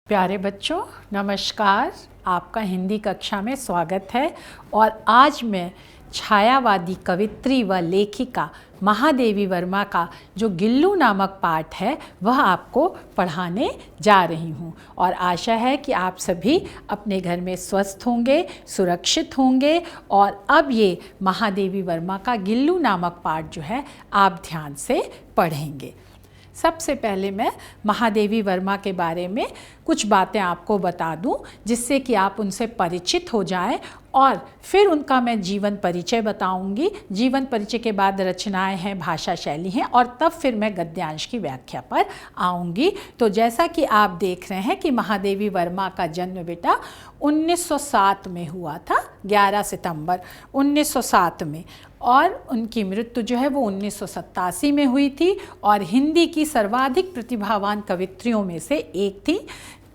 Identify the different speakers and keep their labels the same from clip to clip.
Speaker 1: प्यारे बच्चों, नमस्कार। आपका हिंदी कक्षा में स्वागत है। और आज मैं छायावादी कवित्री व लेखिका महादेवी वर्मा का जो गिल्लू नामक पाठ है वह आपको पढ़ाने जा रही हूँ। और आशा है कि आप सभी अपने घर में स्वस्थ होंगे, सुरक्षित होंगे। और अब ये महादेवी वर्मा का गिल्लू नामक पाठ जो है आप ध्यान से पढ़ेंगे। सबसे पहले मैं महादेवी वर्मा के बारे में कुछ बातें आपको बता दूं, जिससे कि आप उनसे परिचित हो जाएं। और फिर उनका मैं जीवन परिचय बताऊंगी। जीवन परिचय के बाद रचनाएं हैं, भाषा शैली हैं, और तब फिर मैं गद्यांश की व्याख्या पर आऊंगी। तो जैसा कि आप देख रहे हैं कि महादेवी वर्मा का जन्म बेटा 1907 में हुआ था, 11 सितंबर 1907 में। और उनकी मृत्यु जो है वो 1987 में हुई थी। और हिंदी की सर्वाधिक प्रतिभावान कवित्रियों में से एक थी।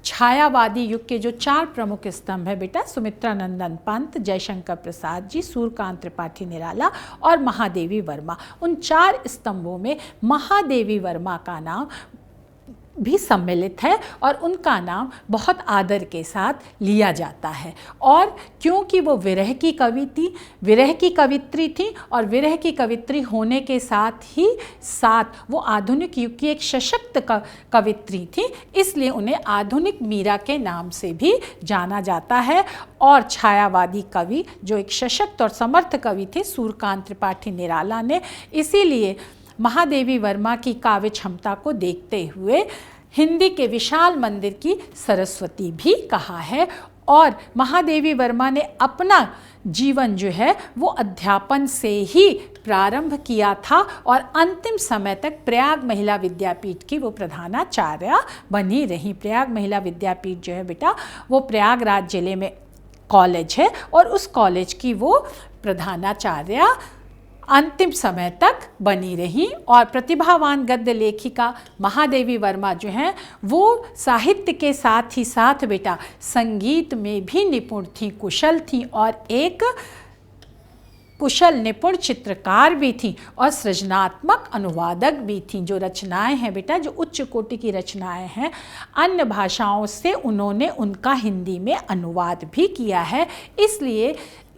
Speaker 1: छायावादी युग के जो 4 प्रमुख स्तंभ है बेटा, सुमित्रा नंदन पंत, जयशंकर प्रसाद जी, सूर्यकांत त्रिपाठी निराला और महादेवी वर्मा, उन 4 स्तंभों में महादेवी वर्मा का नाम भी सम्मिलित है। और उनका नाम बहुत आदर के साथ लिया जाता है। और क्योंकि वो विरह की कवि थी, विरह की कवित्री थी, और विरह की कवित्री होने के साथ ही साथ वो आधुनिक युग की एक सशक्त कवित्री थी, इसलिए उन्हें आधुनिक मीरा के नाम से भी जाना जाता है। और छायावादी कवि जो एक सशक्त और समर्थ कवि थे, सूर्यकांत त्रिपाठी निराला ने इसीलिए महादेवी वर्मा की काव्य क्षमता को देखते हुए हिंदी के विशाल मंदिर की सरस्वती भी कहा है। और महादेवी वर्मा ने अपना जीवन जो है वो अध्यापन से ही प्रारंभ किया था और अंतिम समय तक प्रयाग महिला विद्यापीठ की वो प्रधानाचार्य बनी रही। प्रयाग महिला विद्यापीठ जो है बेटा वो प्रयागराज जिले में कॉलेज है, और उस कॉलेज की वो प्रधानाचार्य अंतिम समय तक बनी रही। और प्रतिभावान गद्य लेखिका महादेवी वर्मा जो हैं वो साहित्य के साथ ही साथ बेटा संगीत में भी निपुण थी, कुशल थी, और एक कुशल निपुण चित्रकार भी थी और सृजनात्मक अनुवादक भी थी। जो रचनाएं हैं बेटा, जो उच्च कोटि की रचनाएं हैं, अन्य भाषाओं से उन्होंने उनका हिंदी में अनुवाद भी किया है, इसलिए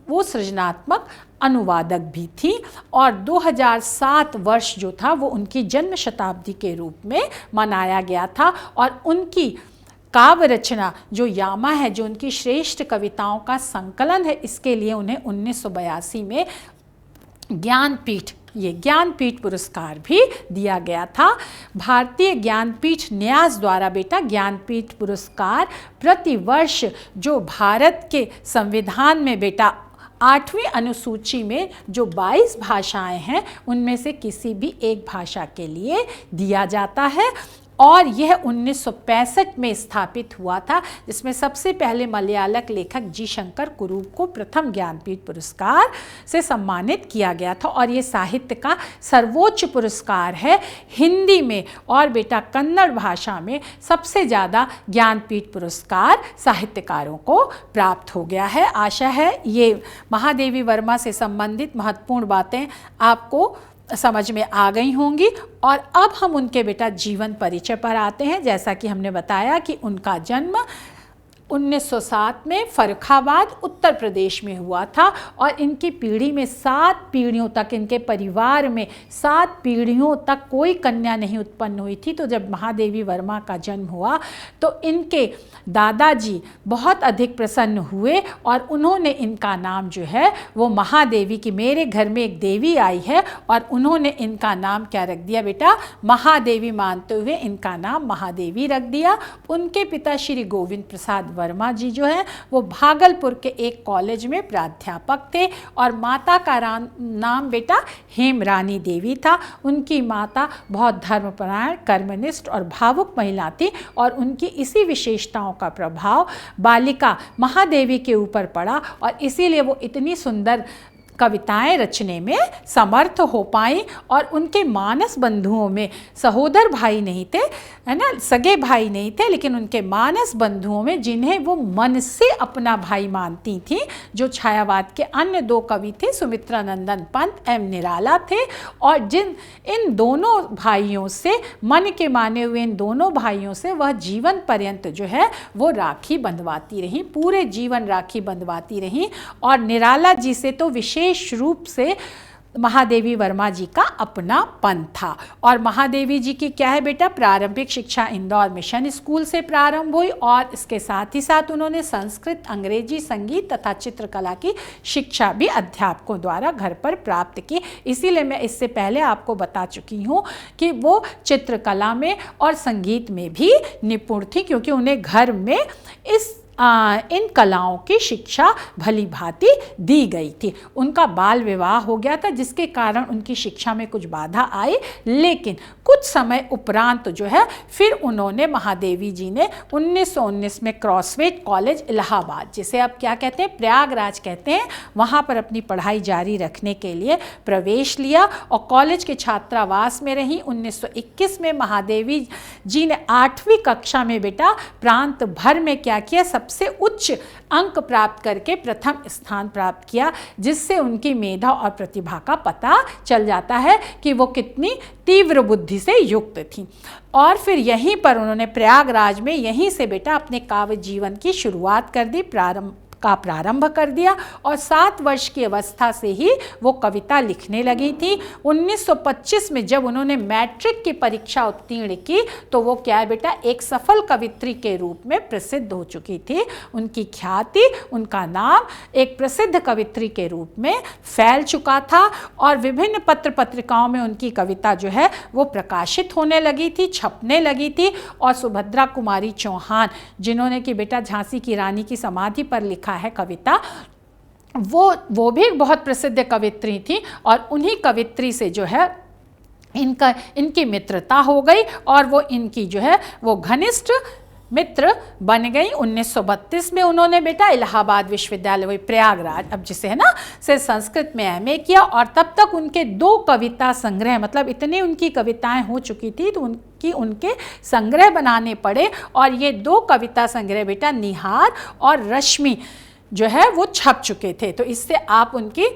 Speaker 1: वो सृजनात्मक अनुवादक भी थी। और 2007 वर्ष जो था वो उनकी जन्म शताब्दी के रूप में मनाया गया था। और उनकी काव्य रचना जो यामा है, जो उनकी श्रेष्ठ कविताओं का संकलन है, इसके लिए उन्हें 1982 में ज्ञानपीठ पुरस्कार भी दिया गया था। भारतीय ज्ञानपीठ न्यास द्वारा बेटा ज्ञानपीठ पुरस्कार प्रतिवर्ष जो भारत के संविधान में बेटा 8वीं अनुसूची में जो 22 भाषाएं हैं उनमें से किसी भी एक भाषा के लिए दिया जाता है। और यह 1965 में स्थापित हुआ था, जिसमें सबसे पहले मलयालक लेखक जी शंकर कुरूप को प्रथम ज्ञानपीठ पुरस्कार से सम्मानित किया गया था। और ये साहित्य का सर्वोच्च पुरस्कार है हिंदी में। और बेटा कन्नड़ भाषा में सबसे ज़्यादा ज्ञानपीठ पुरस्कार साहित्यकारों को प्राप्त हो गया है। आशा है ये महादेवी वर्मा से संबंधित महत्वपूर्ण बातें आपको समझ में आ गई होंगी। और अब हम उनके बेटा जीवन परिचय पर आते हैं। जैसा कि हमने बताया कि उनका जन्म 1907 में फर्रुखाबाद उत्तर प्रदेश में हुआ था। और इनकी पीढ़ी में 7 पीढ़ियों तक, इनके परिवार में 7 पीढ़ियों तक कोई कन्या नहीं उत्पन्न हुई थी। तो जब महादेवी वर्मा का जन्म हुआ तो इनके दादाजी बहुत अधिक प्रसन्न हुए और उन्होंने इनका नाम जो है वो महादेवी की, मेरे घर में एक देवी आई है, और उन्होंने इनका नाम क्या रख दिया बेटा, महादेवी मानते हुए इनका नाम महादेवी रख दिया। उनके पिता श्री गोविंद प्रसाद वर्मा जी जो है वो भागलपुर के एक कॉलेज में प्राध्यापक थे। और माता का नाम बेटा हेमरानी देवी था। उनकी माता बहुत धर्मपरायण, कर्मनिष्ठ और भावुक महिला थी। और उनकी इसी विशेषताओं का प्रभाव बालिका महादेवी के ऊपर पड़ा, और इसीलिए वो इतनी सुंदर कविताएं रचने में समर्थ हो पाई और उनके मानस बंधुओं में सहोदर भाई नहीं थे, है ना, सगे भाई नहीं थे, लेकिन उनके मानस बंधुओं में जिन्हें वो मन से अपना भाई मानती थी, जो छायावाद के अन्य दो कवि थे, सुमित्रा नंदन पंत एवं निराला थे, और इन दोनों भाइयों से, मन के माने हुए इन दोनों भाइयों से वह जीवन पर्यंत जो है वो राखी बंधवाती रही, पूरे जीवन राखी बंधवाती रही। और निराला जी से तो विशेष रूप से महादेवी वर्मा जी का अपनापन था। और महादेवी जी की क्या है बेटा, प्रारंभिक शिक्षा इंदौर मिशन स्कूल से प्रारंभ हुई और इसके साथ ही साथ उन्होंने संस्कृत, अंग्रेजी, संगीत तथा चित्रकला की शिक्षा भी अध्यापकों द्वारा घर पर प्राप्त की। इसीलिए मैं इससे पहले आपको बता चुकी हूँ कि वो चित्रकला में और संगीत में भी निपुण थी, क्योंकि उन्हें घर में इन कलाओं की शिक्षा भली भांति दी गई थी। उनका बाल विवाह हो गया था, जिसके कारण उनकी शिक्षा में कुछ बाधा आई, लेकिन कुछ समय उपरांत जो है फिर उन्होंने, महादेवी जी ने 1919 में क्रॉसवेट कॉलेज इलाहाबाद, जिसे अब क्या कहते हैं, प्रयागराज कहते हैं, वहाँ पर अपनी पढ़ाई जारी रखने के लिए प्रवेश लिया और कॉलेज के छात्रावास में रही। 1921 में महादेवी जी ने 8वीं कक्षा में बेटा प्रांत भर में क्या किया, सबसे उच्च अंक प्राप्त करके प्रथम स्थान प्राप्त किया, जिससे उनकी मेधा और प्रतिभा का पता चल जाता है कि वो कितनी तीव्र बुद्धि से युक्त थी। और फिर यहीं पर उन्होंने प्रयागराज में यहीं से बेटा अपने काव्य जीवन की शुरुआत कर दी, प्रारंभ कर दिया और 7 वर्ष की अवस्था से ही वो कविता लिखने लगी थी। 1925 में जब उन्होंने मैट्रिक की परीक्षा उत्तीर्ण की तो वो क्या है बेटा, एक सफल कवित्री के रूप में प्रसिद्ध हो चुकी थी। उनकी ख्याति, उनका नाम एक प्रसिद्ध कवित्री के रूप में फैल चुका था और विभिन्न पत्र पत्रिकाओं में उनकी कविता जो है वो प्रकाशित होने लगी थी, छपने लगी थी। और सुभद्रा कुमारी चौहान, जिन्होंने कि बेटा झांसी की रानी की समाधि पर लिखा है कविता, वो भी एक बहुत प्रसिद्ध कवित्री थी और उन्हीं कवित्री से जो है इनकी मित्रता हो गई और वो इनकी जो है वो घनिष्ठ मित्र बन गई। 1932 में उन्होंने बेटा इलाहाबाद विश्वविद्यालय, वही प्रयागराज अब जिसे है ना, से संस्कृत में एमए किया और तब तक उनके 2 कविता संग्रह, मतलब इतनी उनकी कविताएं हो चुकी थी तो उनके संग्रह बनाने पड़े और ये 2 कविता संग्रह बेटा निहार और रश्मि जो है वो छप चुके थे। तो इससे आप उनकी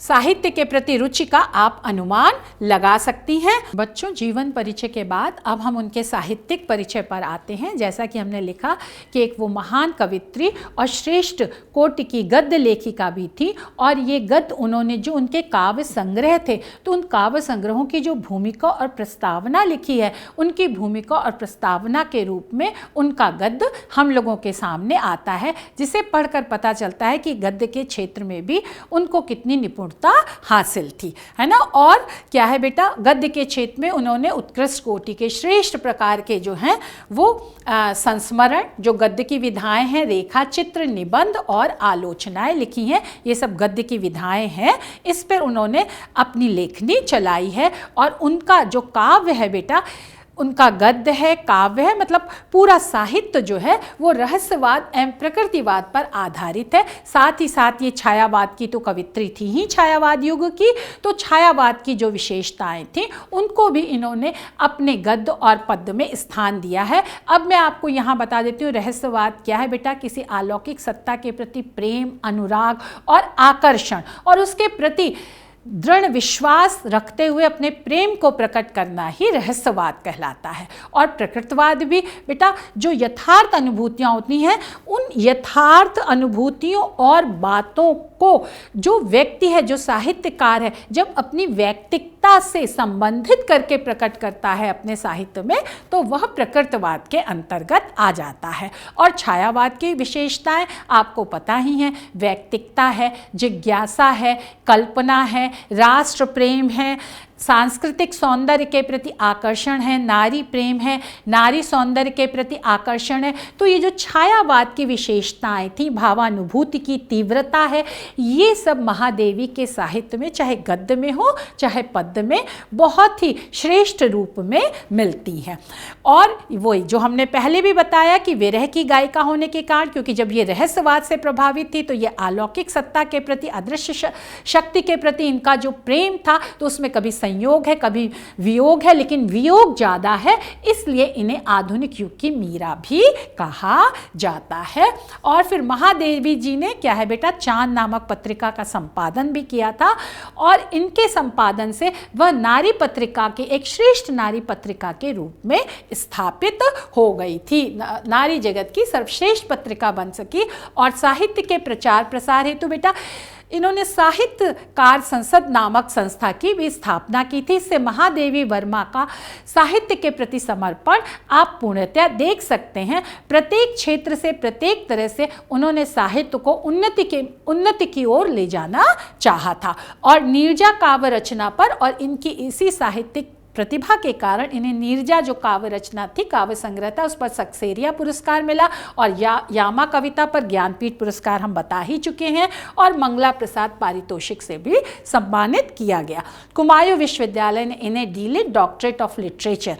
Speaker 1: साहित्य के प्रति रुचि का आप अनुमान लगा सकती हैं। बच्चों, जीवन परिचय के बाद अब हम उनके साहित्यिक परिचय पर आते हैं। जैसा कि हमने लिखा कि एक वो महान कवित्री और श्रेष्ठ कोटि की गद्य लेखिका भी थी और ये गद्य उन्होंने जो उनके काव्य संग्रह थे, तो उन काव्य संग्रहों की जो भूमिका और प्रस्तावना लिखी है, उनकी भूमिका और प्रस्तावना के रूप में उनका गद्य हम लोगों के सामने आता है, जिसे पढ़कर पता चलता है कि गद्य के क्षेत्र में भी उनको कितनी निपुण हासिल थी, है ना। और क्या है बेटा, गद्य के क्षेत्र में उन्होंने उत्कृष्ट कोटि के श्रेष्ठ प्रकार के जो हैं वो संस्मरण, जो गद्य की विधाएं हैं, रेखा चित्र, निबंध और आलोचनाएं लिखी हैं। ये सब गद्य की विधाएं हैं। इस पर उन्होंने अपनी लेखनी चलाई है और उनका जो काव्य है बेटा, उनका गद्य है, काव्य है, मतलब पूरा साहित्य जो है वो रहस्यवाद एवं प्रकृतिवाद पर आधारित है। साथ ही साथ ये छायावाद की तो कवित्री थी ही, छायावाद युग की, तो छायावाद की जो विशेषताएं थी उनको भी इन्होंने अपने गद्य और पद्य में स्थान दिया है। अब मैं आपको यहाँ बता देती हूँ, रहस्यवाद क्या है बेटा, किसी अलौकिक सत्ता के प्रति प्रेम, अनुराग और आकर्षण और उसके प्रति दृढ़ विश्वास रखते हुए अपने प्रेम को प्रकट करना ही रहस्यवाद कहलाता है। और प्रकृतिवाद भी बेटा जो यथार्थ अनुभूतियाँ होती हैं, उन यथार्थ अनुभूतियों और बातों को जो व्यक्ति है, जो साहित्यकार है, जब अपनी व्यक्तिकता से संबंधित करके प्रकट करता है अपने साहित्य में, तो वह प्रकृतिवाद के अंतर्गत आ जाता है। और छायावाद की विशेषताएं आपको पता ही हैं, व्यक्तिकता है, जिज्ञासा है, कल्पना है, राष्ट्र प्रेम है, सांस्कृतिक सौंदर्य के प्रति आकर्षण है, नारी प्रेम है, नारी सौंदर्य के प्रति आकर्षण है। तो ये जो छायावाद की विशेषताएं थी, भावानुभूति की तीव्रता है, ये सब महादेवी के साहित्य में चाहे गद्य में हो चाहे पद्य में बहुत ही श्रेष्ठ रूप में मिलती हैं। और वही जो हमने पहले भी बताया कि विरह की गायिका होने के कारण, क्योंकि जब ये रहस्यवाद से प्रभावित थी तो ये अलौकिक सत्ता के प्रति, अदृश्य शक्ति के प्रति इनका जो प्रेम था, तो उसमें कभी संयोग है कभी वियोग है, लेकिन वियोग ज़्यादा है, इसलिए इन्हें आधुनिक युग की मीरा भी कहा जाता है। और फिर महादेवी जी ने क्या है बेटा, चांद नामक पत्रिका का संपादन भी किया था, और इनके संपादन से वह नारी पत्रिका के एक श्रेष्ठ नारी पत्रिका के रूप में स्थापित हो गई थी, नारी जगत की सर्वश्रेष्ठ पत्रिका बन सकी। और साहित्य के प्रचार प्रसार हेतु बेटा इन्होंने साहित्यकार संसद नामक संस्था की भी स्थापना की थी। इससे महादेवी वर्मा का साहित्य के प्रति समर्पण आप पूर्णतः देख सकते हैं। प्रत्येक क्षेत्र से, प्रत्येक तरह से उन्होंने साहित्य को उन्नति की ओर ले जाना चाहा था। और नीरजा काव्य रचना पर और इनकी इसी साहित्यिक प्रतिभा के कारण इन्हें नीरजा जो काव्य रचना थी, काव्य संग्रह था, उस पर सक्सेरिया पुरस्कार मिला, और यामा कविता पर ज्ञानपीठ पुरस्कार हम बता ही चुके हैं, और मंगला प्रसाद पारितोषिक से भी सम्मानित किया गया। कुमायूं विश्वविद्यालय ने इन्हें डीलिट डॉक्टरेट ऑफ लिटरेचर,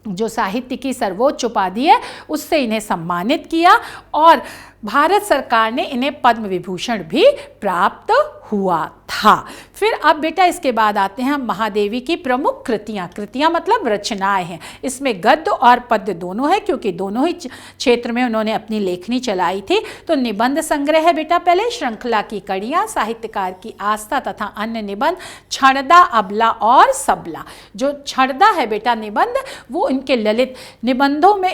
Speaker 1: जो साहित्य की सर्वोच्च उपाधि है, उससे इन्हें सम्मानित किया, और भारत सरकार ने इन्हें पद्म विभूषण भी प्राप्त हुआ था। फिर अब बेटा इसके बाद आते हैं हम महादेवी की प्रमुख कृतियाँ मतलब रचनाएं हैं। इसमें गद्य और पद्य दोनों है, क्योंकि दोनों ही क्षेत्र में उन्होंने अपनी लेखनी चलाई थी। तो निबंध संग्रह है बेटा पहले, श्रृंखला की कड़ियाँ, साहित्यकार की आस्था तथा अन्य निबंध, छड़दा, अबला और सबला। जो छड़दा है बेटा निबंध, वो इनके ललित निबंधों में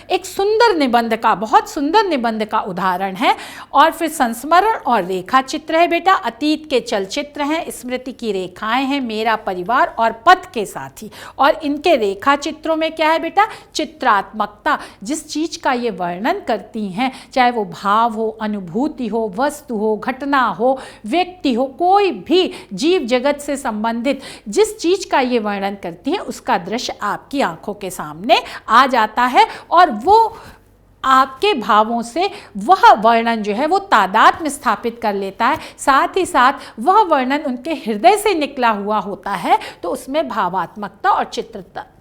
Speaker 1: एक सुंदर निबंध का, बहुत सुंदर निबंध का उदाहरण है। और फिर संस्मरण और रेखा चित्र है बेटा, अतीत के चलचित्र हैं, स्मृति की रेखाएं हैं, मेरा परिवार और पथ के साथी। और इनके रेखा चित्रों में क्या है बेटा, चित्रात्मकता, जिस चीज का ये वर्णन करती हैं, चाहे वो भाव हो, अनुभूति हो, वस्तु हो, घटना हो, व्यक्ति हो, कोई भी जीव जगत से संबंधित जिस चीज का ये वर्णन करती है, उसका दृश्य आपकी आंखों के सामने आ जाता है, और वो आपके भावों से वह वर्णन जो है वो तादाद में स्थापित कर लेता है। साथ ही साथ वह वर्णन उनके हृदय से निकला हुआ होता है, तो उसमें भावात्मकता और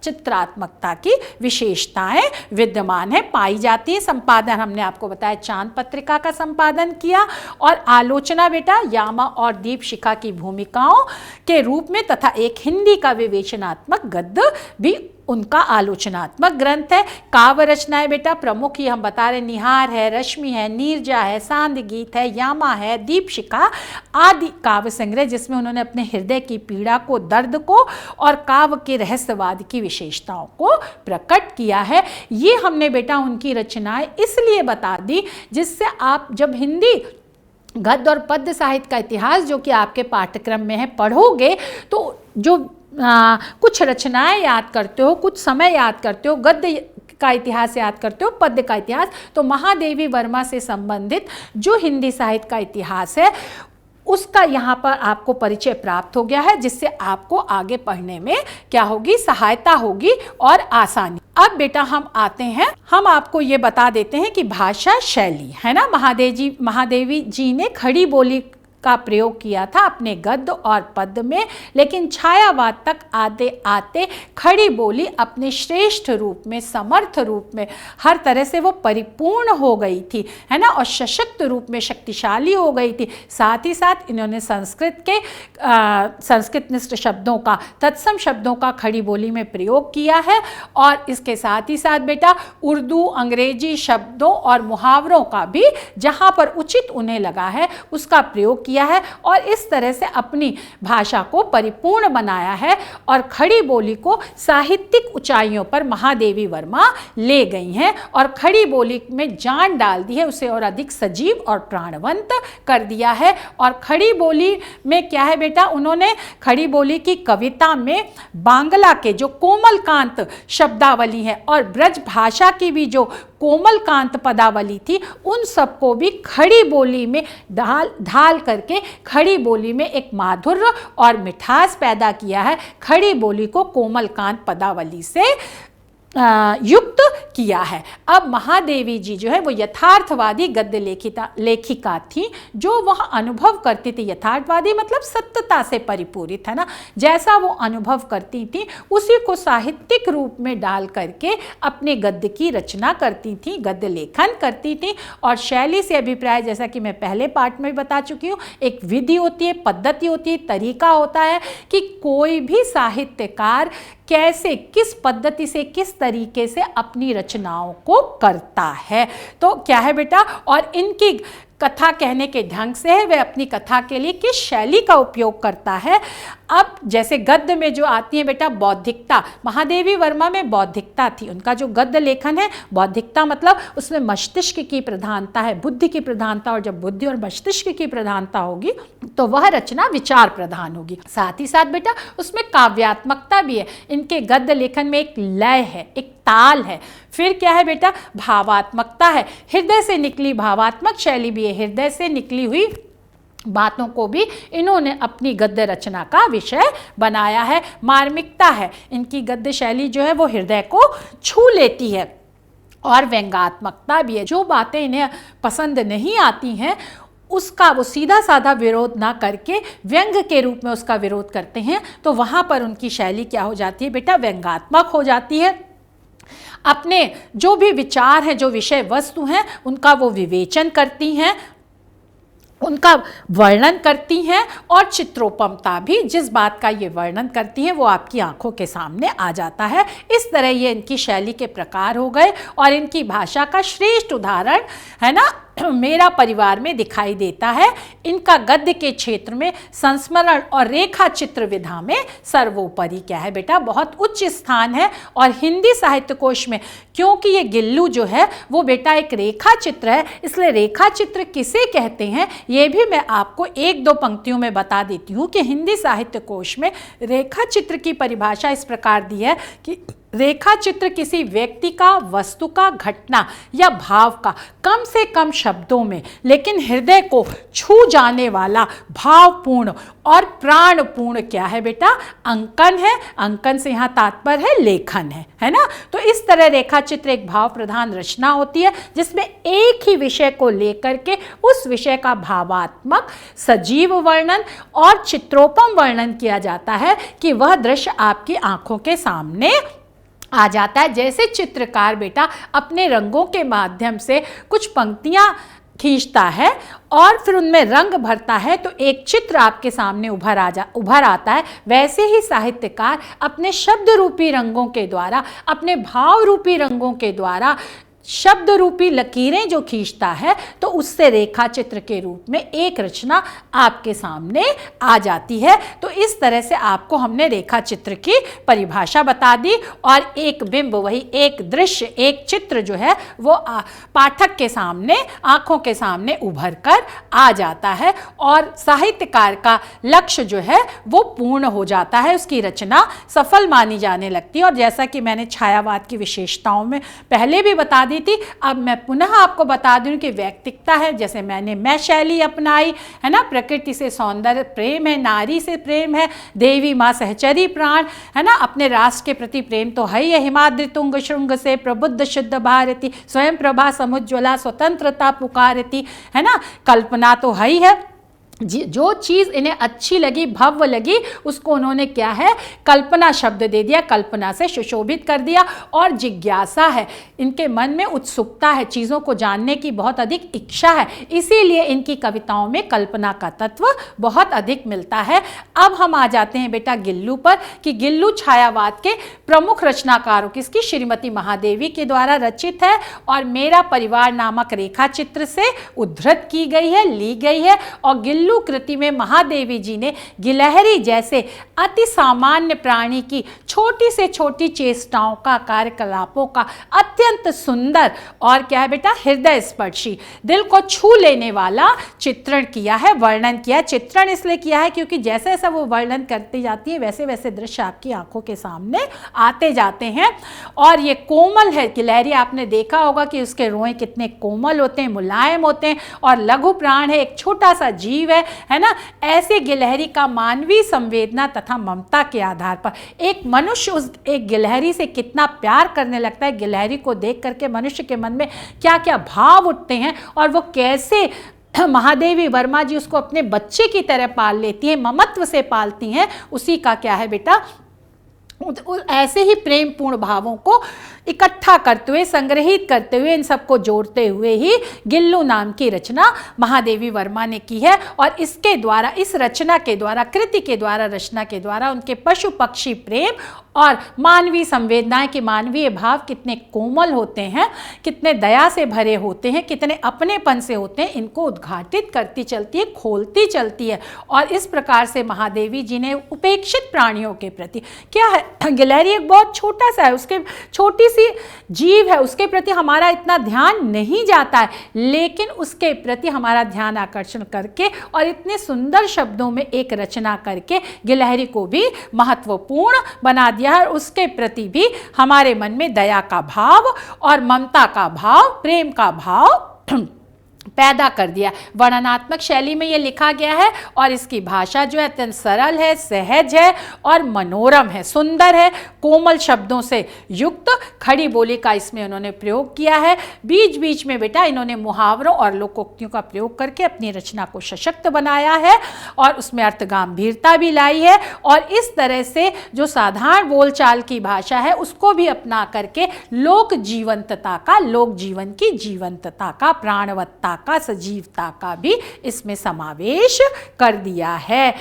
Speaker 1: चित्रात्मकता की विशेषताएं विद्यमान है, पाई जाती है। संपादन हमने आपको बताया, चांद पत्रिका का संपादन किया, और आलोचना बेटा यामा और दीपशिखा की भूमिकाओं के रूप में, तथा एक हिंदी का विवेचनात्मक गद्य भी उनका आलोचनात्मक ग्रंथ है। काव्य रचनाएं बेटा प्रमुख ही हम बता रहे, निहार है, रश्मि है, नीरजा है, सांद गीत है, यामा है, दीपशिखा आदि काव्य संग्रह, जिसमें उन्होंने अपने हृदय की पीड़ा को, दर्द को और काव्य के रहस्यवाद की विशेषताओं को प्रकट किया है। ये हमने बेटा उनकी रचनाएं इसलिए बता दी, जिससे आप जब हिंदी गद्य और पद्य साहित्य का इतिहास जो कि आपके पाठ्यक्रम में है पढ़ोगे, तो जो कुछ रचनाएं याद करते हो, कुछ समय याद करते हो, गद्य का इतिहास याद करते हो, पद्य का इतिहास, तो महादेवी वर्मा से संबंधित जो हिंदी साहित्य का इतिहास है उसका यहाँ पर आपको परिचय प्राप्त हो गया है, जिससे आपको आगे पढ़ने में क्या होगी, सहायता होगी और आसानी। अब बेटा हम आते हैं, हम आपको ये बता देते हैं कि भाषा शैली है ना, महादेवी जी ने खड़ी बोली का प्रयोग किया था अपने गद्य और पद्य में, लेकिन छायावाद तक आते आते खड़ी बोली अपने श्रेष्ठ रूप में, समर्थ रूप में, हर तरह से वो परिपूर्ण हो गई थी, है ना, और सशक्त रूप में शक्तिशाली हो गई थी। साथ ही साथ इन्होंने संस्कृतनिष्ठ शब्दों का, तत्सम शब्दों का खड़ी बोली में प्रयोग किया है, और इसके साथ ही साथ बेटा उर्दू, अंग्रेजी शब्दों और मुहावरों का भी जहाँ पर उचित उन्हें लगा है उसका प्रयोग किया है, और इस तरह से अपनी भाषा को परिपूर्ण बनाया है, और खड़ी बोली को साहित्यिक ऊंचाइयों पर महादेवी वर्मा ले गई हैं, और खड़ी बोली में जान डाल दी है, उसे और अधिक सजीव और प्राणवंत कर दिया है। और खड़ी बोली में क्या है बेटा, उन्होंने खड़ी बोली की कविता में बांग्ला के जो कोमलकांत शब्दावली है और ब्रज भाषा की भी जो कोमलकांत पदावली थी, उन सबको भी खड़ी बोली में ढाल करके खड़ी बोली में एक माधुर्य और मिठास पैदा किया है। खड़ी बोली को कोमलकांत पदावली से युक्त किया है। अब महादेवी जी जो है वो यथार्थवादी गद्य लेखिका थी, जो वह अनुभव करती थी। यथार्थवादी मतलब सत्यता से परिपूरित, है ना। जैसा वो अनुभव करती थी उसी को साहित्यिक रूप में डाल करके अपने गद्य की रचना करती थी, गद्य लेखन करती थी। और शैली से अभिप्राय, जैसा कि मैं पहले पार्ट में बता चुकी हूँ, एक विधि होती है, पद्धति होती है, तरीका होता है कि कोई भी साहित्यकार कैसे, किस पद्धति से, किस तरीके से अपनी रचनाओं को करता है। तो क्या है बेटा, और इनकी कथा कहने के ढंग से है, वह अपनी कथा के लिए किस शैली का उपयोग करता है। अब जैसे गद्य में जो आती है बेटा बौद्धिकता, महादेवी वर्मा में बौद्धिकता थी। उनका जो गद्य लेखन है, बौद्धिकता मतलब उसमें मस्तिष्क की प्रधानता है, बुद्धि की प्रधानता। और जब बुद्धि और मस्तिष्क की प्रधानता होगी तो वह रचना विचार प्रधान होगी। साथ ही साथ बेटा उसमें काव्यात्मकता भी है। इनके गद्य लेखन में एक लय है, एक ताल है। फिर क्या है बेटा, भावात्मकता है, हृदय से निकली भावात्मक शैली भी है। हृदय से निकली हुई बातों को भी इन्होंने अपनी गद्य रचना का विषय बनाया है। मार्मिकता है, इनकी गद्य शैली जो है वो हृदय को छू लेती है। और व्यंग्यात्मकता भी है, जो बातें इन्हें पसंद नहीं आती हैं उसका वो सीधा साधा विरोध ना करके व्यंग के रूप में उसका विरोध करते हैं। तो वहाँ पर उनकी शैली क्या हो जाती है बेटा, व्यंग्यात्मक हो जाती है। अपने जो भी विचार हैं, जो विषय वस्तु हैं, उनका वो विवेचन करती हैं, उनका वर्णन करती हैं। और चित्रोपमता भी, जिस बात का ये वर्णन करती हैं वो आपकी आंखों के सामने आ जाता है। इस तरह ये इनकी शैली के प्रकार हो गए। और इनकी भाषा का श्रेष्ठ उदाहरण है ना मेरा परिवार में दिखाई देता है। इनका गद्य के क्षेत्र में संस्मरण और रेखा चित्र विधा में सर्वोपरि क्या है बेटा, बहुत उच्च स्थान है। और हिंदी साहित्य कोश में, क्योंकि ये गिल्लू जो है वो बेटा एक रेखा चित्र है, इसलिए रेखा चित्र किसे कहते हैं ये भी मैं आपको एक दो पंक्तियों में बता देती हूँ कि हिंदी साहित्य कोश में रेखा चित्र की परिभाषा इस प्रकार दी है कि रेखा चित्र किसी व्यक्ति का, वस्तु का, घटना या भाव का कम से कम शब्दों में लेकिन हृदय को छू जाने वाला भावपूर्ण और प्राणपूर्ण क्या है बेटा, अंकन है। अंकन से यहाँ तात्पर्य है लेखन है ना। तो इस तरह रेखा चित्र एक भाव प्रधान रचना होती है जिसमें एक ही विषय को लेकर के उस विषय का भावात्मक सजीव वर्णन और चित्रोपम वर्णन किया जाता है कि वह दृश्य आपकी आंखों के सामने आ जाता है। जैसे चित्रकार बेटा अपने रंगों के माध्यम से कुछ पंक्तियां खींचता है और फिर उनमें रंग भरता है तो एक चित्र आपके सामने उभर आता है, वैसे ही साहित्यकार अपने शब्द रूपी रंगों के द्वारा, अपने भाव रूपी रंगों के द्वारा शब्द रूपी लकीरें जो खींचता है तो उससे रेखा चित्र के रूप में एक रचना आपके सामने आ जाती है। तो इस तरह से आपको हमने रेखा चित्र की परिभाषा बता दी और एक बिंब, वही एक दृश्य, एक चित्र जो है वो पाठक के सामने, आंखों के सामने उभर कर आ जाता है और साहित्यकार का लक्ष्य जो है वो पूर्ण हो जाता है, उसकी रचना सफल मानी जाने लगती है। और जैसा कि मैंने छायावाद की विशेषताओं में पहले भी बता दी थी, अब मैं पुनः आपको बता दूं कि व्यक्तिकता है, जैसे मैंने मैं शैली अपनाई है ना, प्रकृति से सौंदर्य प्रेम है, नारी से प्रेम है, देवी माँ सहचरी प्राण है ना, अपने राष्ट्र के प्रति प्रेम तो है ही, हिमाद्रि तुंग श्रृंग से प्रबुद्ध शुद्ध भारती, स्वयं प्रभा समुज्ज्वला स्वतंत्रता पुकारती है ना, कल्पना तो है ही है। जो चीज़ इन्हें अच्छी लगी, भव्य लगी, उसको उन्होंने क्या है, कल्पना शब्द दे दिया, कल्पना से सुशोभित कर दिया। और जिज्ञासा है, इनके मन में उत्सुकता है, चीज़ों को जानने की बहुत अधिक इच्छा है, इसीलिए इनकी कविताओं में कल्पना का तत्व बहुत अधिक मिलता है। अब हम आ जाते हैं बेटा गिल्लू पर कि गिल्लू छायावाद के प्रमुख रचनाकारों किसकी, श्रीमती महादेवी के द्वारा रचित है और मेरा परिवार नामक रेखा चित्र से उद्धृत की गई है, ली गई है। और गिल्लू गिल्लू कृति में महादेवी जी ने गिलहरी जैसे अति सामान्य प्राणी की छोटी से छोटी चेष्टाओं का, कार्यकलापों का अत्यंत सुंदर और क्या है बेटा, हृदय स्पर्शी, दिल को छू लेने वाला चित्रण किया है, वर्णन किया। चित्रण इसलिए किया है क्योंकि जैसे जैसा वो वर्णन करती जाती है वैसे वैसे दृश्य आपकी आंखों के सामने आते जाते हैं। और ये कोमल है गिलहरी, आपने देखा होगा कि उसके रोए कितने कोमल होते हैं, मुलायम होते हैं, और लघु प्राण है, एक छोटा सा जीव है ना। ऐसे गिलहरी का मानवीय संवेदना तथा ममता के आधार पर एक मनुष्य उस एक गिलहरी से कितना प्यार करने लगता है, गिलहरी को देख करके मनुष्य के मन में क्या क्या भाव उठते हैं, और वो कैसे महादेवी वर्मा जी उसको अपने बच्चे की तरह पाल लेती है, ममत्व से पालती हैं, उसी का क्या है बेटा, ऐसे ही प्रेम पूर्ण भावों को इकट्ठा करते हुए, संग्रहित करते हुए, इन सबको जोड़ते हुए ही गिल्लू नाम की रचना महादेवी वर्मा ने की है। और इसके द्वारा, इस रचना के द्वारा, कृति के द्वारा, रचना के द्वारा उनके पशु पक्षी प्रेम और मानवीय संवेदनाएं के मानवीय भाव कितने कोमल होते हैं, कितने दया से भरे होते हैं, कितने अपनेपन से होते हैं, इनको उद्घाटित करती चलती है, खोलती चलती है। और इस प्रकार से महादेवी जी ने उपेक्षित प्राणियों के प्रति, क्या है, गिलहरी एक बहुत छोटा सा है, उसके छोटी सी जीव है, उसके प्रति हमारा इतना ध्यान नहीं जाता है, लेकिन उसके प्रति हमारा ध्यान आकर्षण करके और इतने सुंदर शब्दों में एक रचना करके गिलहरी को भी महत्वपूर्ण बना दिया है। उसके प्रति भी हमारे मन में दया का भाव और ममता का भाव, प्रेम का भाव पैदा कर दिया। वर्णनात्मक शैली में ये लिखा गया है और इसकी भाषा जो है अत्यंत सरल है, सहज है और मनोरम है, सुंदर है, कोमल शब्दों से युक्त खड़ी बोली का इसमें उन्होंने प्रयोग किया है। बीच बीच में बेटा इन्होंने मुहावरों और लोकोक्तियों का प्रयोग करके अपनी रचना को सशक्त बनाया है और उसमें अर्थ गंभीरता भी लाई है। और इस तरह से जो साधारण बोलचाल की भाषा है उसको भी अपना करके लोक जीवंतता का, लोक जीवन की जीवंतता का, प्राणवत्ता का, सजीवता का भी इसमें समावेश कर दिया है।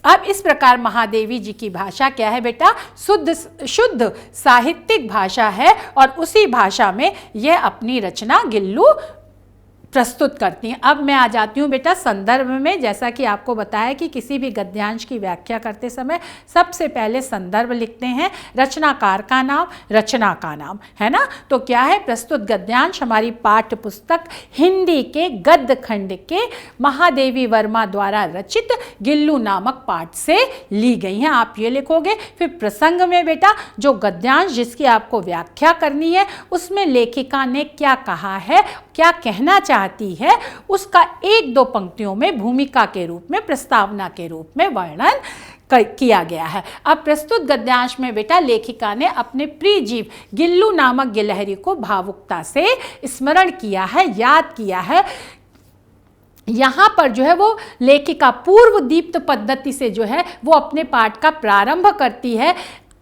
Speaker 1: अब इस प्रकार महादेवी जी की भाषा क्या है बेटा, शुद्ध साहित्यिक भाषा है और उसी भाषा में यह अपनी रचना गिल्लू प्रस्तुत करती हैं। अब मैं आ जाती हूँ बेटा संदर्भ में। जैसा कि आपको बताया कि किसी भी गद्यांश की व्याख्या करते समय सबसे पहले संदर्भ लिखते हैं, रचनाकार का नाम, रचना का नाम, है ना। तो क्या है, प्रस्तुत गद्यांश हमारी पाठ्य पुस्तक हिंदी के गद्य खंड के महादेवी वर्मा द्वारा रचित गिल्लू नामक पाठ से ली गई हैं। आप ये लिखोगे। फिर प्रसंग में बेटा जो गद्यांश जिसकी आपको व्याख्या करनी है उसमें लेखिका ने क्या कहा है, क्या कहना चाहती है, उसका एक दो पंक्तियों में भूमिका के रूप में, प्रस्तावना के रूप में वर्णन किया गया है। अब प्रस्तुत गद्यांश में बेटा लेखिका ने अपने प्रिय जीव गिल्लू नामक गिलहरी को भावुकता से स्मरण किया है, याद किया है। यहाँ पर जो है वो लेखिका पूर्व दीप्त पद्धति से जो है वो अपने पाठ का प्रारंभ करती है।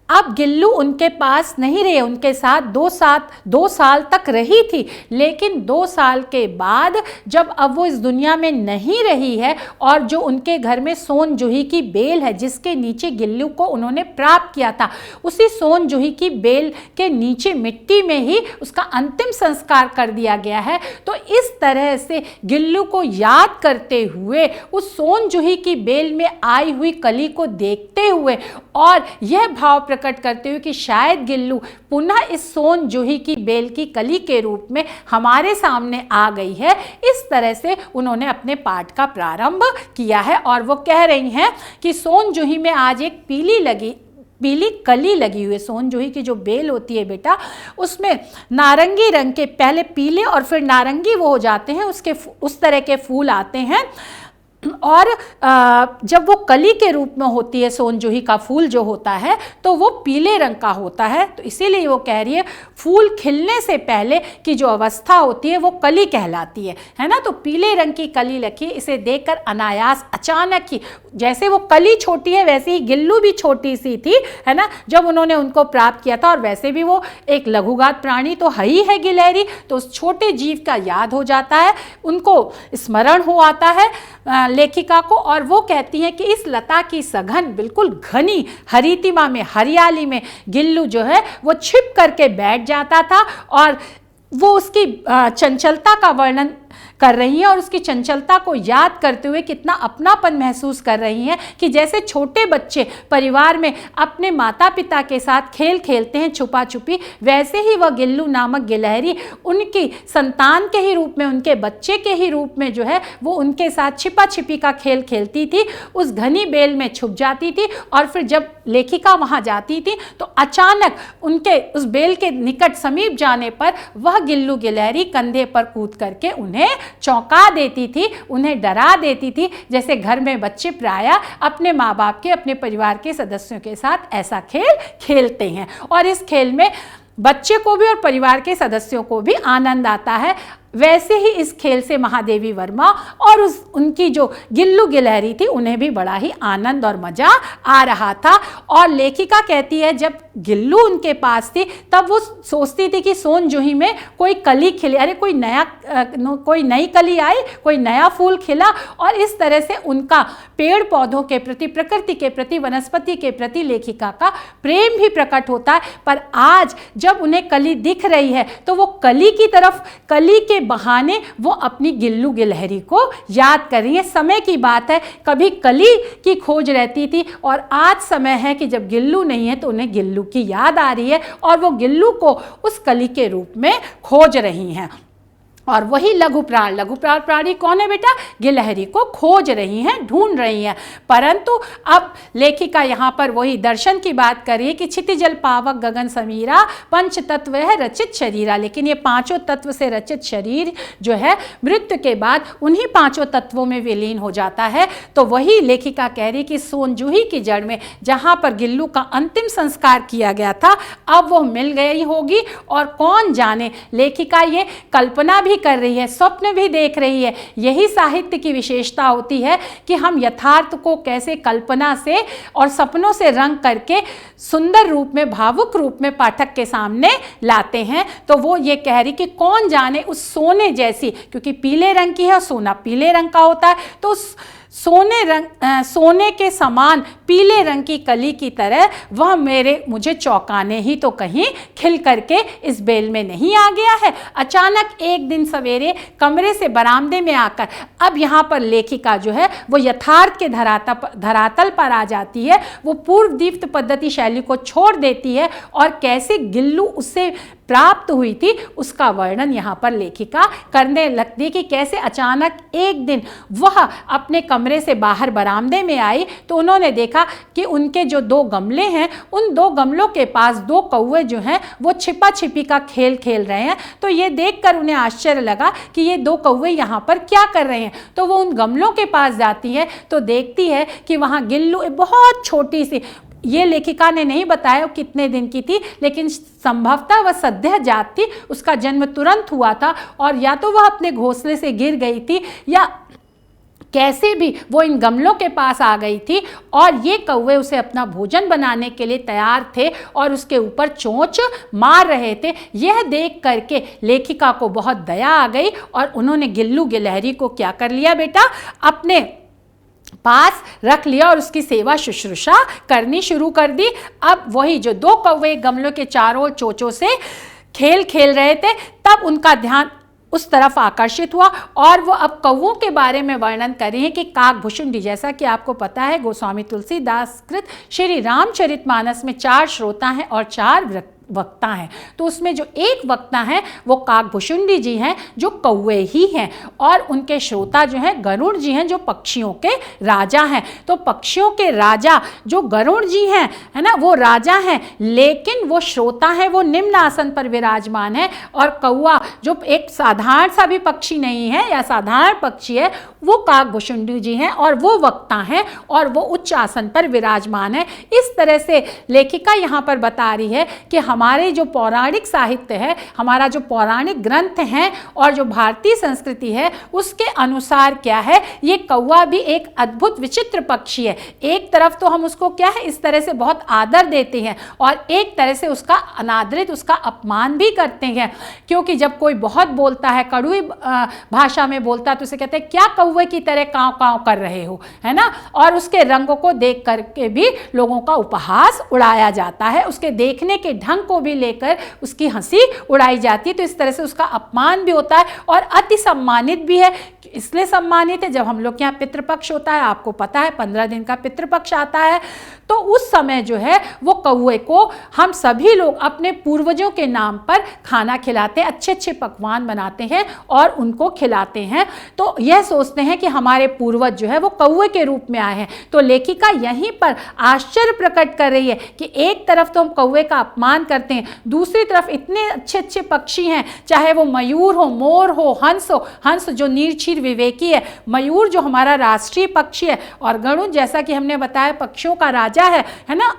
Speaker 1: अब गिल्लू उनके पास नहीं रहे, उनके साथ दो साल तक रही थी, लेकिन 2 साल के बाद जब अब वो इस दुनिया में नहीं रही है और जो उनके घर में सोन जूही की बेल है जिसके नीचे गिल्लू को उन्होंने प्राप्त किया था, उसी सोन जूही की बेल के नीचे मिट्टी में ही उसका अंतिम संस्कार कर दिया गया है। तो इस तरह से गिल्लू को याद करते हुए, उस सोन जूही की बेल में आई हुई कली को देखते हुए और यह भाव प्रकट करते हुए कि शायद गिल्लू पुनः इस सोन जूही की बेल की कली के रूप में हमारे सामने आ गई है, इस तरह से उन्होंने अपने पाठ का प्रारंभ किया है। और वो कह रही हैं कि सोन जूही में आज एक पीली कली लगी हुई है। सोन जूही की जो बेल होती है बेटा उसमें नारंगी रंग के, पहले पीले और फिर नारंगी वो हो जाते हैं, उसके उस तरह के फूल आते हैं। और जब वो कली के रूप में होती है सोन जूही का फूल जो होता है तो वो पीले रंग का होता है। तो इसीलिए वो कह रही है फूल खिलने से पहले की जो अवस्था होती है वो कली कहलाती है ना। तो पीले रंग की कली लगी, इसे देखकर अनायास अचानक ही, जैसे वो कली छोटी है वैसे ही गिल्लू भी छोटी सी थी, है ना, जब उन्होंने उनको प्राप्त किया था। और वैसे भी वो एक लघुगात प्राणी तो है ही है गिलहरी, तो उस छोटे जीव का याद हो जाता है, उनको स्मरण हो आता है लेखिका को। और वो कहती हैं कि इस लता की सघन बिल्कुल घनी हरितिमा में, हरियाली में गिल्लू जो है वो छिप करके बैठ जाता था और वो उसकी चंचलता का वर्णन कर रही हैं और उसकी चंचलता को याद करते हुए कितना अपनापन महसूस कर रही हैं कि जैसे छोटे बच्चे परिवार में अपने माता पिता के साथ खेल खेलते हैं छुपा छुपी, वैसे ही वह गिल्लू नामक गिलहरी उनकी संतान के ही रूप में, उनके बच्चे के ही रूप में जो है वो उनके साथ छिपा छिपी का खेल खेलती थी, उस घनी बेल में छुप जाती थी और फिर जब लेखिका वहां जाती थी तो अचानक उनके उस बेल के निकट समीप जाने पर वह गिल्लू गिलहरी कंधे पर कूद करके उन्हें चौंका देती थी, उन्हें डरा देती थी, जैसे घर में बच्चे प्रायः अपने माँ बाप के, अपने परिवार के सदस्यों के साथ ऐसा खेल खेलते हैं। और इस खेल में बच्चे को भी और परिवार के सदस्यों को भी आनंद आता है। वैसे ही इस खेल से महादेवी वर्मा और उनकी जो गिल्लू गिलहरी थी उन्हें भी बड़ा ही आनंद और मजा आ रहा था। और लेखिका कहती है जब गिल्लू उनके पास थी तब वो सोचती थी कि सोन जूही में कोई कली खिली, अरे कोई नई कली आई, कोई नया फूल खिला, और इस तरह से उनका पेड़ पौधों के प्रति, प्रकृति के प्रति, वनस्पति के प्रति लेखिका का प्रेम भी प्रकट होता है। पर आज जब उन्हें कली दिख रही है तो वो कली की तरफ, कली के बहाने वो अपनी गिल्लू गिलहरी को याद कर रही है। समय की बात है, कभी कली की खोज रहती थी और आज समय है कि जब गिल्लू नहीं है तो उन्हें गिल्लू की याद आ रही है और वो गिल्लू को उस कली के रूप में खोज रही हैं। और वही लघु प्राण प्राणी कौन है बेटा? गिलहरी को खोज रही हैं, ढूंढ रही हैं। परंतु अब लेखिका यहाँ पर वही दर्शन की बात कर रही है कि क्षितिजल पावक गगन समीरा पंच तत्व है रचित शरीरा। लेकिन ये पांचों तत्व से रचित शरीर जो है मृत्यु के बाद उन्हीं पांचों तत्वों में विलीन हो जाता है। तो वही लेखिका कह रही कि सोन जूही की जड़ में जहाँ पर गिल्लू का अंतिम संस्कार किया गया था अब वो मिल गई होगी। और कौन जाने, लेखिका ये कल्पना भी कर रही है, स्वप्न भी देख रही है। यही साहित्य की विशेषता होती है कि हम यथार्थ को कैसे कल्पना से और सपनों से रंग करके सुंदर रूप में, भावुक रूप में पाठक के सामने लाते हैं। तो वो ये कह रही कि कौन जाने उस सोने जैसी, क्योंकि पीले रंग की है और सोना पीले रंग का होता है, तो उस सोने के समान पीले रंग की कली की तरह वह मुझे चौंकाने ही तो कहीं खिल करके इस बेल में नहीं आ गया है। अचानक एक दिन सवेरे कमरे से बरामदे में आकर अब यहाँ पर लेखिका जो है वो यथार्थ के धरातल पर आ जाती है। वो पूर्व दीप्त पद्धति शैली को छोड़ देती है और कैसे गिल्लू उससे प्राप्त हुई थी उसका वर्णन यहाँ पर लेखिका करने लगती है कि कैसे अचानक एक दिन वह अपने कमरे से बाहर बरामदे में आई तो उन्होंने देखा कि उनके जो दो गमले हैं उन दो गमलों के पास दो कौवे जो हैं वो छिपा छिपी का खेल खेल रहे हैं। तो ये देखकर उन्हें आश्चर्य लगा कि ये दो कौवे यहाँ पर क्या कर रहे हैं। तो वो उन गमलों के पास जाती है तो देखती है कि वहाँ गिल्लू एक बहुत छोटी सी, ये लेखिका ने नहीं बताया वो कितने दिन की थी, लेकिन संभवतः वह सद्य जात थी, उसका जन्म तुरंत हुआ था और या तो वह अपने घोंसले से गिर गई थी या कैसे भी वो इन गमलों के पास आ गई थी और ये कौवे उसे अपना भोजन बनाने के लिए तैयार थे और उसके ऊपर चोंच मार रहे थे। यह देख करके लेखिका को बहुत दया आ गई और उन्होंने गिल्लू गिलहरी को क्या कर लिया बेटा, अपने पास रख लिया और उसकी सेवा शुश्रूषा करनी शुरू कर दी। अब वही जो दो कौवे गमलों के चारों चोंचों से खेल खेल रहे थे तब उनका ध्यान उस तरफ आकर्षित हुआ और वो अब कौवों के बारे में वर्णन कर रही हैं कि काकभुशुंडी, जैसा कि आपको पता है गोस्वामी तुलसीदास कृत श्री रामचरितमानस में 4 श्रोता हैं और 4 वक्ता हैं। तो उसमें जो एक वक्ता हैं वो काकभुशुंडी जी हैं जो कौवे ही हैं और उनके श्रोता जो हैं गरुड़ जी हैं जो पक्षियों के राजा हैं। तो पक्षियों के राजा जो गरुड़ जी हैं, है ना, वो राजा हैं, लेकिन वो श्रोता हैं, वो निम्न आसन पर विराजमान है। और कौवा जो एक साधारण सा भी पक्षी नहीं है या साधारण पक्षी है, वो काकभुशुंडी जी हैं और वो वक्ता हैं और वो उच्च आसन पर विराजमान है। इस तरह से लेखिका यहाँ पर बता रही है कि हमारे जो पौराणिक साहित्य है, हमारा जो पौराणिक ग्रंथ हैं और जो भारतीय संस्कृति है उसके अनुसार क्या है, ये कौवा भी एक अद्भुत विचित्र पक्षी है। एक तरफ तो हम उसको क्या है इस तरह से बहुत आदर देते हैं और एक तरह से उसका अनादरित, उसका अपमान भी करते हैं, क्योंकि जब कोई बहुत बोलता है, कड़वी भाषा में बोलता है तो उसे कहते हैं क्या कौवे की तरह काँव काँव कर रहे हो, है ना। और उसके रंगों को देख करके भी लोगों का उपहास उड़ाया जाता है, उसके देखने के ढंग को भी लेकर उसकी हंसी उड़ाई जाती है। तो इस तरह से उसका अपमान भी होता है और अति सम्मानित भी है। इसलिए सम्मानित है, जब हम लोग के यहाँ पितृपक्ष होता है, आपको पता है 15 दिन का पितृपक्ष आता है, तो उस समय जो है वो कौवे को हम सभी लोग अपने पूर्वजों के नाम पर खाना खिलाते हैं, अच्छे अच्छे पकवान बनाते हैं और उनको खिलाते हैं। तो यह सोचते हैं कि हमारे पूर्वज जो है वो कौवे के रूप में आए हैं। तो लेखिका यहीं पर आश्चर्य प्रकट कर रही है कि एक तरफ तो हम कौवे का अपमान करते हैं, दूसरी तरफ इतने अच्छे अच्छे पक्षी हैं, चाहे वो मयूर हो, मोर हो, हंस जो नीरक्षीर विवेकी है, मयूर जो हमारा राष्ट्रीय पक्षी है, और गरुड़ जैसा कि हमने बताया पक्षियों का राजा है ना।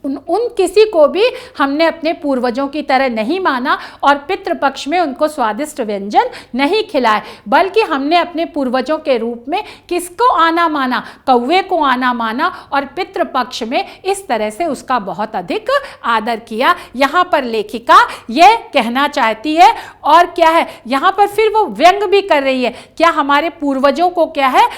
Speaker 1: उन किसी को भी हमने अपने पूर्वजों की तरह नहीं माना और पितृपक्ष में उनको स्वादिष्ट व्यंजन नहीं खिलाए, बल्कि हमने अपने पूर्वजों के रूप में किसको आना माना, कौवे को आना माना और पितृपक्ष में इस तरह से उसका बहुत अधिक आदर किया। यहाँ पर लेखिका यह कहना चाहती है और क्या है, यहाँ पर फिर वो व्यंग भी कर रही है। क्या हमारे पूर्वजों को क्या है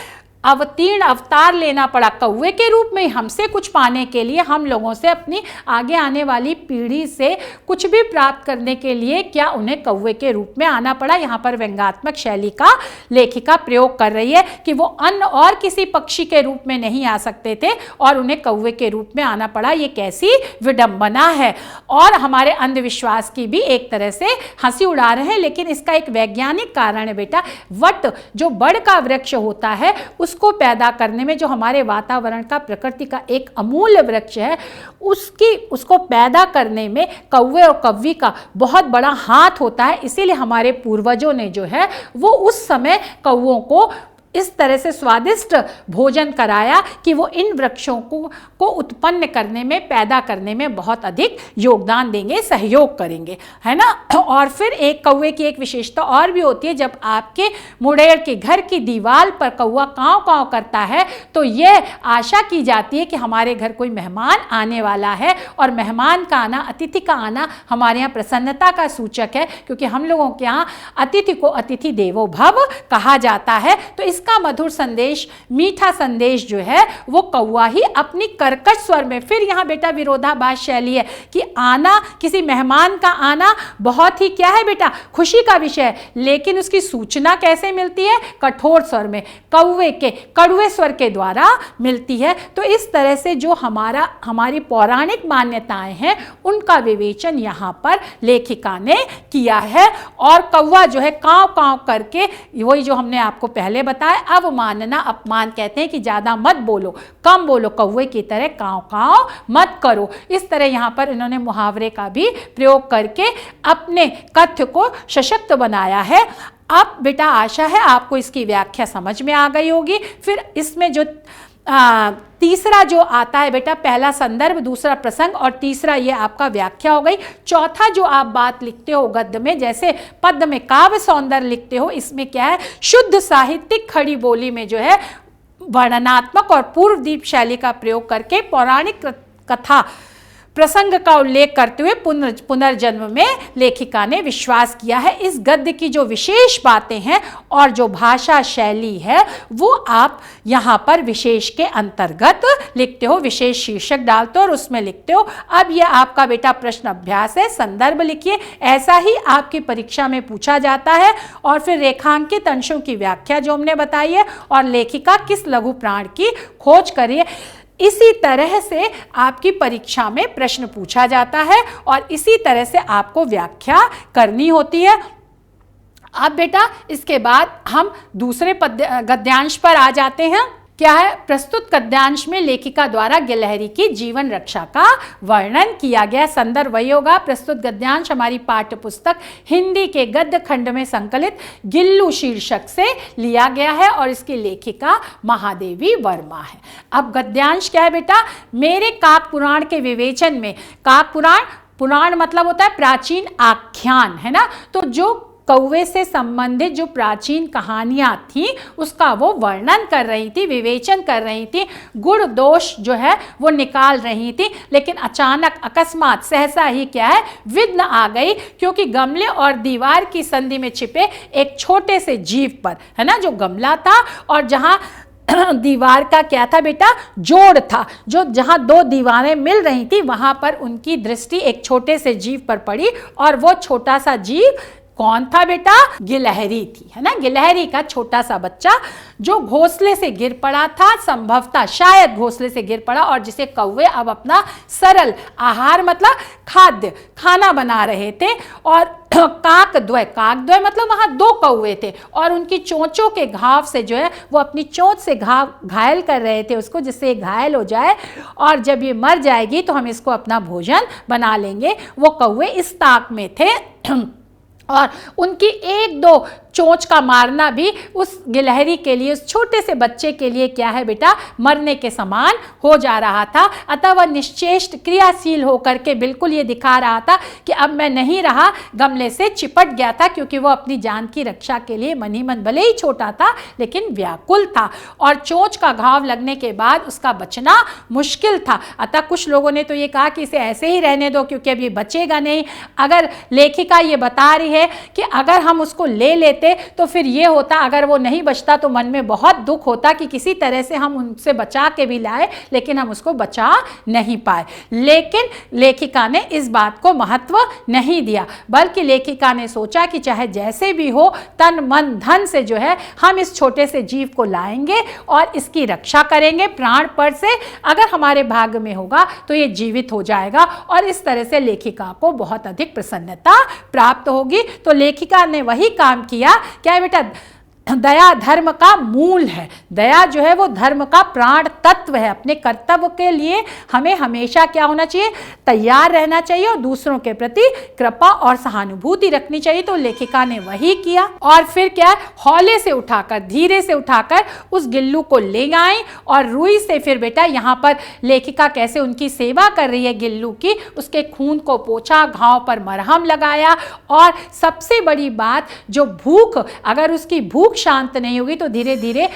Speaker 1: अवतार लेना पड़ा कौवे के रूप में हमसे कुछ पाने के लिए, हम लोगों से अपनी आगे आने वाली पीढ़ी से कुछ भी प्राप्त करने के लिए क्या उन्हें कौवे के रूप में आना पड़ा। यहाँ पर व्यंग्यात्मक शैली का लेखिका प्रयोग कर रही है कि वो अन्य और किसी पक्षी के रूप में नहीं आ सकते थे और उन्हें कौवे के रूप में आना पड़ा। ये कैसी विडंबना है। और हमारे अंधविश्वास की भी एक तरह से हंसी उड़ा रहे हैं, लेकिन इसका एक वैज्ञानिक कारण है बेटा। वट जो बड़ का वृक्ष होता है उसको पैदा करने में, जो हमारे वातावरण का, प्रकृति का एक अमूल्य वृक्ष है, उसको पैदा करने में कौवे और कौवी का बहुत बड़ा हाथ होता है। इसीलिए हमारे पूर्वजों ने जो है वो उस समय कौवों को इस तरह से स्वादिष्ट भोजन कराया कि वो इन वृक्षों को उत्पन्न करने में, पैदा करने में बहुत अधिक योगदान देंगे, सहयोग करेंगे, है ना। और फिर एक कौवे की एक विशेषता और भी होती है, जब आपके मुंडेर के घर की दीवार पर कौवा काँव काँव करता है तो यह आशा की जाती है कि हमारे घर कोई मेहमान आने वाला है, और मेहमान का आना, अतिथि का आना हमारे यहाँ प्रसन्नता का सूचक है, क्योंकि हम लोगों के यहाँ अतिथि को अतिथि देवो भव कहा जाता है। तो इसका मधुर संदेश, मीठा संदेश जो है वो कौवा ही अपनी कर्कश स्वर में, फिर यहाँ बेटा विरोधाभास शैली है कि आना, किसी मेहमान का आना बहुत ही क्या है बेटा, खुशी का विषय है, लेकिन उसकी सूचना कैसे मिलती है, कठोर स्वर में, कौवे के कड़वे स्वर के द्वारा मिलती है। तो इस तरह से जो हमारी पौराणिक मान्यताएं हैं उनका विवेचन यहाँ पर लेखिका ने किया है। और कौवा जो है काँव काँव करके, वही जो हमने आपको पहले बताया, अवमानना, अपमान कहते हैं कि ज्यादा मत बोलो, कम बोलो, कौवे की तरह काँव काँव मत करो। इस तरह यहाँ पर इन्होंने मुहावरे का भी प्रयोग करके अपने कथ्य को सशक्त बनाया है। अब बेटा आशा है आपको इसकी व्याख्या समझ में आ गई होगी। फिर इसमें जो तीसरा जो आता है बेटा, पहला संदर्भ, दूसरा प्रसंग और तीसरा ये आपका व्याख्या हो गई। चौथा जो आप बात लिखते हो गद्य में, जैसे पद्य में काव्य सौंदर्य लिखते हो, इसमें क्या है, शुद्ध साहित्यिक खड़ी बोली में जो है वर्णनात्मक और पूर्व दीप शैली का प्रयोग करके पौराणिक कथा प्रसंग का उल्लेख करते हुए पुनर्जन्म में लेखिका ने विश्वास किया है। इस गद्य की जो विशेष बातें हैं और जो भाषा शैली है वो आप यहाँ पर विशेष के अंतर्गत लिखते हो, विशेष शीर्षक डालते हो और उसमें लिखते हो। अब यह आपका बेटा प्रश्न अभ्यास है, संदर्भ लिखिए, ऐसा ही आपकी परीक्षा में पूछा जाता है। और फिर रेखांकित अंशों की व्याख्या जो हमने बताई है और लेखिका किस लघु प्राण की खोज करिए। इसी तरह से आपकी परीक्षा में प्रश्न पूछा जाता है और इसी तरह से आपको व्याख्या करनी होती है। अब बेटा इसके बाद हम दूसरे गद्यांश पर आ जाते हैं। क्या है, प्रस्तुत गद्यांश में लेखिका द्वारा गिलहरी की जीवन रक्षा का वर्णन किया गया। संदर्भ वही होगा, प्रस्तुत गद्यांश हमारी पाठ्य पुस्तक हिंदी के गद्य खंड में संकलित गिल्लू शीर्षक से लिया गया है और इसकी लेखिका महादेवी वर्मा है। अब गद्यांश क्या है बेटा, मेरे काक पुराण के विवेचन में, काक पुराण मतलब होता है प्राचीन आख्यान, है ना। तो जो कौवे से संबंधित जो प्राचीन कहानियां थी उसका वो वर्णन कर रही थी, विवेचन कर रही थी, गुण दोष जो है वो निकाल रही थी। लेकिन अचानक अकस्मात सहसा ही क्या है, विघ्न आ गई, क्योंकि गमले और दीवार की संधि में छिपे एक छोटे से जीव पर, है ना, जो गमला था और जहां दीवार का क्या था बेटा, जोड़ था, जो जहां दो दीवारें मिल रही थी वहां पर उनकी दृष्टि एक छोटे से जीव पर पड़ी, और वो छोटा सा जीव कौन था बेटा, गिलहरी थी, है ना। गिलहरी का छोटा सा बच्चा जो घोंसले से गिर पड़ा था, संभवतः शायद घोंसले से गिर पड़ा, और जिसे कौवे अब अपना सरल आहार मतलब खाद्य खाना बना रहे थे। और काकद्वय मतलब वहां दो कौवे थे, और उनकी चोंचों के घाव से जो है वो अपनी चोंच से घायल कर रहे थे उसको, जिससे घायल हो जाए, और जब ये मर जाएगी तो हम इसको अपना भोजन बना लेंगे। वो कौवे इस ताक में थे और उनकी एक दो चोंच का मारना भी उस गिलहरी के लिए, उस छोटे से बच्चे के लिए क्या है बेटा, मरने के समान हो जा रहा था। अतः वह निश्चेष्ट क्रियाशील होकर के बिल्कुल ये दिखा रहा था कि अब मैं नहीं रहा, गमले से चिपट गया था, क्योंकि वो अपनी जान की रक्षा के लिए मन ही मन, भले ही छोटा था लेकिन व्याकुल था, और चोंच का घाव लगने के बाद उसका बचना मुश्किल था। अतः कुछ लोगों ने तो ये कहा कि इसे ऐसे ही रहने दो, क्योंकि अब ये बचेगा नहीं। अगर लेखिका ये बता रही है कि अगर हम उसको ले लेते तो फिर ये होता, अगर वो नहीं बचता तो मन में बहुत दुख होता कि किसी तरह से हम उनसे बचा के भी लाए, लेकिन हम उसको बचा नहीं पाए। लेकिन लेखिका ने इस बात को महत्व नहीं दिया, बल्कि लेखिका ने सोचा कि चाहे जैसे भी हो, तन मन धन से जो है हम इस छोटे से जीव को लाएंगे और इसकी रक्षा करेंगे प्राण पर से। अगर हमारे भाग्य में होगा तो ये जीवित हो जाएगा, और इस तरह से लेखिका को बहुत अधिक प्रसन्नता प्राप्त होगी। तो लेखिका ने वही काम किया। क्या है बेटा, दया धर्म का मूल है। दया जो है वो धर्म का प्राण तत्व है। अपने कर्तव्य के लिए हमें हमेशा क्या होना चाहिए, तैयार रहना चाहिए, और दूसरों के प्रति कृपा और सहानुभूति रखनी चाहिए। तो लेखिका ने वही किया, और फिर क्या, हौले से उठाकर, धीरे से उठाकर उस गिल्लू को ले आई, और रुई से फिर बेटा यहाँ पर लेखिका कैसे उनकी सेवा कर रही है गिल्लू की, उसके खून को पोंछा, घाव पर मरहम लगाया, और सबसे बड़ी बात, जो भूख, अगर उसकी भूख शांत नहीं होगी तो धीरे धीरे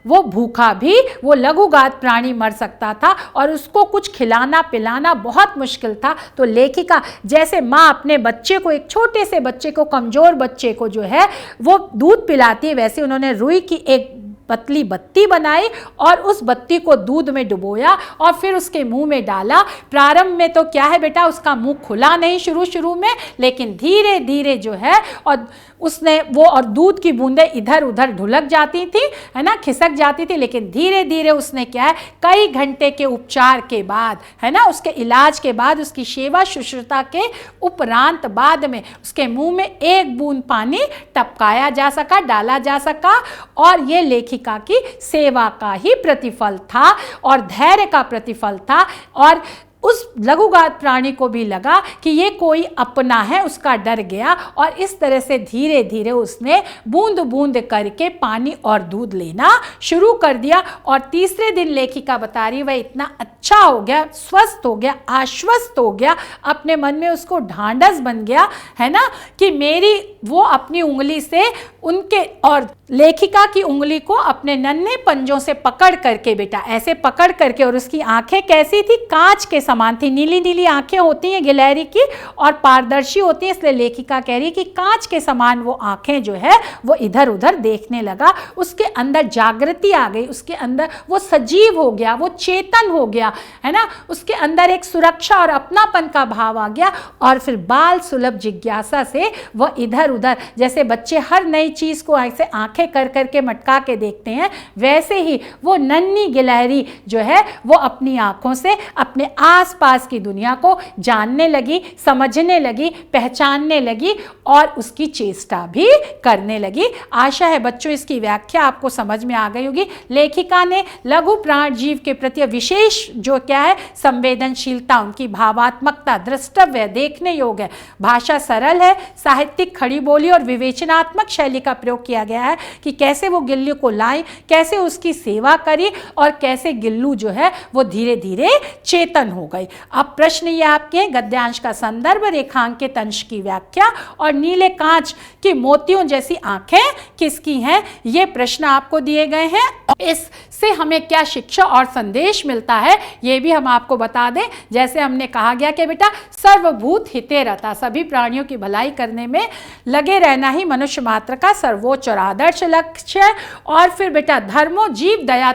Speaker 1: वो भूखा भी, वो लघुगात प्राणी मर सकता था, और उसको कुछ खिलाना पिलाना बहुत मुश्किल था। तो लेखिका जैसे माँ अपने बच्चे को, एक छोटे से बच्चे को, कमजोर बच्चे को जो है वो दूध पिलाती है, वैसे उन्होंने रुई की एक पतली बत्ती बनाई और उस बत्ती को दूध में डुबोया और फिर उसके मुंह में डाला। प्रारंभ में तो क्या है बेटा, उसका मुंह खुला नहीं शुरू में, लेकिन धीरे धीरे जो है, और उसने वो, और दूध की बूंदें इधर उधर ढुलक जाती थी, है ना, खिसक जाती थी, लेकिन धीरे धीरे उसने क्या है, कई घंटे के उपचार के बाद, है ना, उसके इलाज के बाद, उसकी सेवा शुश्रूषा के उपरांत बाद में उसके मुंह में एक बूंद पानी टपकाया जा सका, डाला जा सका, और ये लेखिका की सेवा का ही प्रतिफल था और धैर्य का प्रतिफल था। और उस लघुगात प्राणी को भी लगा कि ये कोई अपना है, उसका डर गया, और इस तरह से धीरे धीरे उसने बूंद बूंद करके पानी और दूध लेना शुरू कर दिया। और तीसरे दिन लेखिका बता रही, वह इतना अच्छा हो गया, स्वस्थ हो गया, आश्वस्त हो गया, अपने मन में उसको ढांढस बन गया, है ना, कि मेरी, वो अपनी उंगली से उनके, और लेखिका की उंगली को अपने नन्हे पंजों से पकड़ करके, बेटा ऐसे पकड़ करके, और उसकी आंखें कैसी थी, कांच के समान थी, नीली नीली आंखें होती हैं गिलहरी की और पारदर्शी होती है, इसलिए लेखिका कह रही है कि कांच के समान वो आंखें जो है वो इधर उधर देखने लगा। उसके अंदर जागृति आ गई, उसके अंदर वो सजीव हो गया, वो चेतन हो गया, है ना, उसके अंदर एक सुरक्षा और अपनापन का भाव आ गया। और फिर बाल सुलभ जिज्ञासा से वह इधर उधर, जैसे बच्चे हर नई चीज को ऐसे आंखें कर करके मटका के देखते हैं, वैसे ही वो नन्ही गिलहरी जो है वो अपनी आंखों से अपने आसपास की दुनिया को जानने लगी, समझने लगी, पहचानने लगी, और उसकी चेष्टा भी करने लगी। आशा है बच्चों इसकी व्याख्या आपको समझ में आ गई होगी। लेखिका ने लघु प्राण जीव के प्रति विशेष जो क्या है, संवेदनशीलता, उनकी भावात्मकता द्रष्टव्य, देखने योग्य है, भाषा सरल है, साहित्यिक खड़ी बोली और विवेचनात्मक शैली का प्रयोग किया गया है कि कैसे वो गिल्लू को लाई, कैसे उसकी सेवा करी, और कैसे गिल्लू जो है वो धीरे धीरे चेतन हो गई। अब प्रश्न ये आपके हैं, गद्यांश का संदर्भ, रेखांकित अंश की व्याख्या और नीले कांच की मोतियों जैसी आंखें किसकी हैं? ये प्रश्न आपको दिए गए हैं। इससे हमें क्या शिक्षा और संदेश मिलता है ये भी हम आपको बता दें। जैसे हमने कहा गया कि बेटा सर्वभूत हिते रता, सभी प्राणियों की भलाई करने में लगे रहना ही मनुष्य मात्र का सर्वोच्च और आदर्श लक्ष्य है। और फिर बेटा धर्मो जीव दया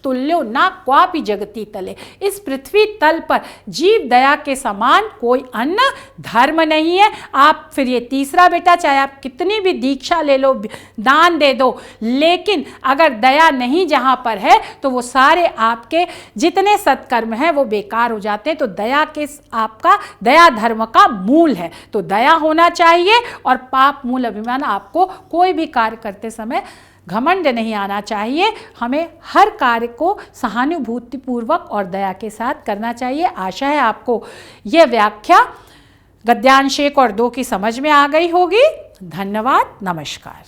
Speaker 1: तुल्यो ना क्वापि जगती तले, इस पृथ्वी तल पर जीव दया के समान कोई अन्य धर्म नहीं है। आप फिर ये तीसरा बेटा, चाहे आप कितनी भी दीक्षा ले लो, दान दे दो, लेकिन अगर दया नहीं जहाँ पर है तो वो सारे आपके जितने सत्कर्म हैं वो बेकार हो जाते हैं। तो दया के आपका दया धर्म का मूल है, तो दया होना चाहिए। और पाप मूल अभिमान, आपको कोई भी कार्य करते समय घमंड नहीं आना चाहिए। हमें हर कार्य को सहानुभूतिपूर्वक और दया के साथ करना चाहिए। आशा है आपको ये व्याख्या गद्यांश 1 और 2 की समझ में आ गई होगी। धन्यवाद, नमस्कार।